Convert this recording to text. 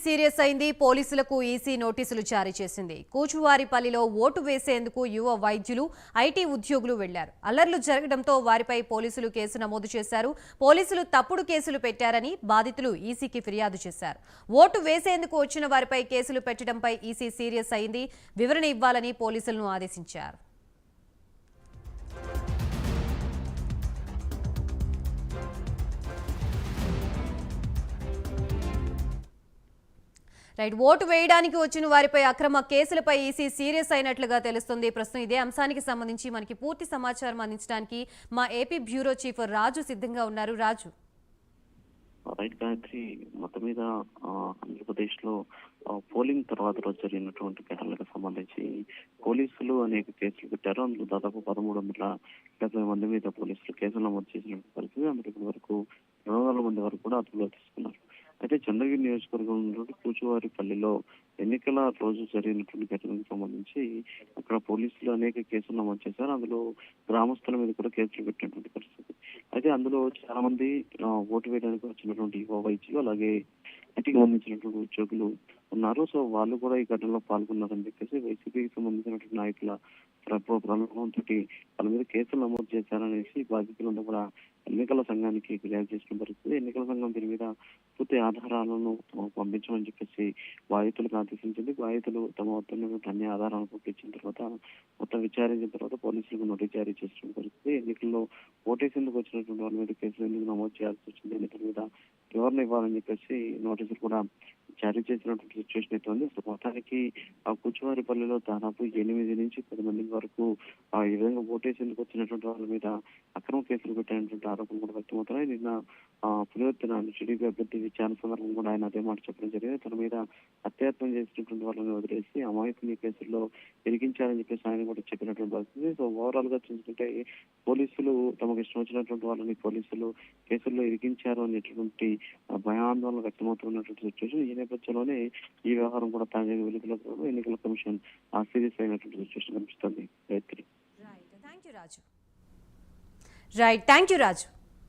Serious అయింది. పోలీసులకు EC నోటీసులు జారీ చేసింది. కూచువారిపల్లిలో ఓటు వేసేందుకు యువ వైద్యులు, ఐటీ ఉద్యోగులు వెళ్లారు. అల్లర్లు జరగడంతో వారిపై పోలీసులు కేసు నమోదు చేశారు. పోలీసులు తప్పుడు కేసులు పెట్టారని బాధితులు ఈసీకి ఫిర్యాదు చేశారు. ఓటు వేసేందుకు వచ్చిన వారిపై కేసులు పెట్టడంపై ఈసీ సీరియస్ అయింది. వివరణ ఇవ్వాలని పోలీసులను ఆదేశించారు. రైట్, ఓటు వేయడానికి వచ్చిన వారిపై అక్రమ కేసులపై ఈసీ సీరియస్ అయినట్లుగా తెలుస్తుంది. ప్రస్తుతం ఇదే అంశానికి సంబంధించి మనకి పూర్తి సమాచారం అందించడానికి మా ఏపీ బ్యూరో చీఫ్ రాజు సిద్ధంగా ఉన్నారు. రాజు. రైట్ గాయత్రి, మొత్తం మీద ఆంధ్రప్రదేశ్ లో పోలింగ్ తర్వాత రోజు జరిగినటువంటి ఘటనలకు సంబంధించి పోలీసులు అనేక కేసులు పెట్టారు. అందులో దాదాపు 1370 మంది మీద పోలీసులు కేసులు నమోదు చేసిన పరిస్థితి. అందులో ఇప్పటి వరకు 200 మంది వరకు కూడా అదుపులో తీసుకున్నారు. అయితే చంద్రగిరి నియోజకవర్గంలో కూచువారిపల్లిలో ఎన్నికల రోజు జరిగినటువంటి ఘటనకు సంబంధించి అక్కడ పోలీసులు అనేక కేసులు నమోదు చేశారు. అందులో గ్రామస్తుల మీద కూడా కేసులు పెట్టినటువంటి పరిస్థితి. అయితే అందులో చాలా మంది ఓటు వేయడానికి వచ్చినటువంటి యువ వైద్యులు, అలాగే ఇంటికి సంబంధించినటువంటి ఉద్యోగులు ఉన్నారు. సో వాళ్ళు కూడా ఈ ఘటనలో పాల్గొన్నారని చెప్పేసి వైసీపీకి సంబంధించినటువంటి నాయకుల ప్రలోభంతో వాళ్ళ మీద కేసులు నమోదు చేశారనేసి బాధితులంతా కూడా ఎన్నికల సంఘానికి ఫిర్యాదు చేసిన పరిస్థితి. ఎన్నికల సంఘం దీని మీద పూర్తి ఆధారాలను పంపించమని చెప్పేసి బాధితులకు ఆదేశించింది. బాధితులు తమ వద్ద అన్ని ఆధారాలను పంపించిన తర్వాత మొత్తం విచారించిన తర్వాత పోలీసులకు నోటీస్ జారీ చేసిన పరిస్థితి. ఎన్నికల్లో ఓటేసేందుకు వచ్చినటువంటి వాళ్ళ మీద కేసులు ఎందుకు నమోదు చేయాల్సి వచ్చింది, ఎన్నికల మీద వివరణ ఇవ్వాలని చెప్పేసి నోటీసులు కూడా జారీ చేసినటువంటి సిచ్యువేషన్ అయితే ఉంది. అసలు మొత్తానికి కూచువారిపల్లిలో దాదాపు 8 నుంచి 10 మంది వరకు ఈ విధంగా ఓటేసేందుకు వచ్చినటువంటి వాళ్ళ మీద అక్రమ కేసులు పెట్టినటువంటి ఆరోపణలు కూడా వ్యక్తమవుతున్నాయి. నిన్న పులివెత్తిన టీడీపీ అభ్యర్థి విచారణ సందర్భంగా కూడా ఆయన అదే మాట చెప్పడం జరిగింది. తన మీద హత్యాయత్నం చేసినటువంటి వాళ్ళని వదిలేసి అమాయకుని కేసుల్లో ఇరికించారని చెప్పేసి ఆయన కూడా చెప్పినటువంటి పరిస్థితి. సో ఓవరాల్ గా చూసుకుంటే పోలీసులు తమకు ఇష్టం వచ్చినటువంటి వాళ్ళని పోలీసులు కేసుల్లో ఇరికించారు అనేటువంటి భయాందోళన వ్యక్తమవుతున్నటువంటి సిచ్యువేషన్. ఈ నేపథ్యంలోనే ఈ వ్యవహారం కూడా తాజాగా వెలుగులోకి ఎన్నికల కమిషన్ సీరియస్ అయినటువంటి సిచ్యువేషన్ కనిపిస్తుంది. Gayatri. Right, thank you Raju.